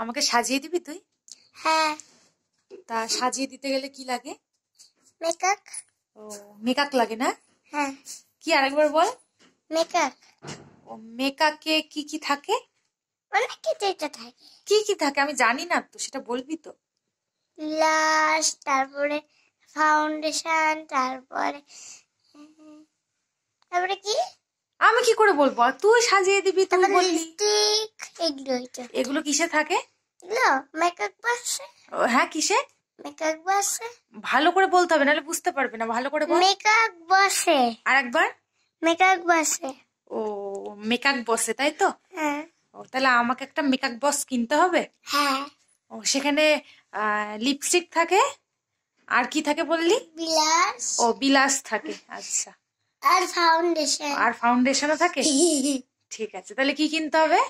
আমাকে সাজিয়ে দিবি তুই? হ্যাঁ। তা সাজিয়ে দিতে গেলে কি লাগে? মেকআপ। ও, মেকআপ লাগে না? হ্যাঁ। কি আরেকবার বল। মেকআপ। ও, মেকআপে কি কি থাকে? অনেক কিছুই তো থাকে। কি কি থাকে আমি জানি না তো, সেটা বলবি তো? ব্লাশ, তারপরে ফাউন্ডেশন, তারপরে কি? আমি কি করে বলবো, আর তুই সাজিয়ে দিবি, তুই তারপরে বললি। লিপস্টিক, এগুলোই তো। এগুলো কিসে থাকে? এগুলো মেকআপ বক্সে। হ্যাঁ, কিসে? মেকআপ বক্সে। ভালো করে বলতে হবে, নাহলে বুঝতে পারবে না, ভালো করে বল। মেকআপ বক্সে। আরেকবার। মেকআপ বক্সে। ও, মেকআপ বসে, তাই তো? হ্যাঁ। ও, তাহলে আমাকে একটা মেকআপ বক্স কিনতে হবে। হ্যাঁ। ও, সেখানে লিপস্টিক থাকে, আর কি থাকে বললি? ব্লাশ। ও, বিলাস থাকে, আচ্ছা। আর ফাউন্ডেশন। আর ফাউন্ডেশনও থাকে। ঠিক আছে, তাহলে কি কিনতে হবে?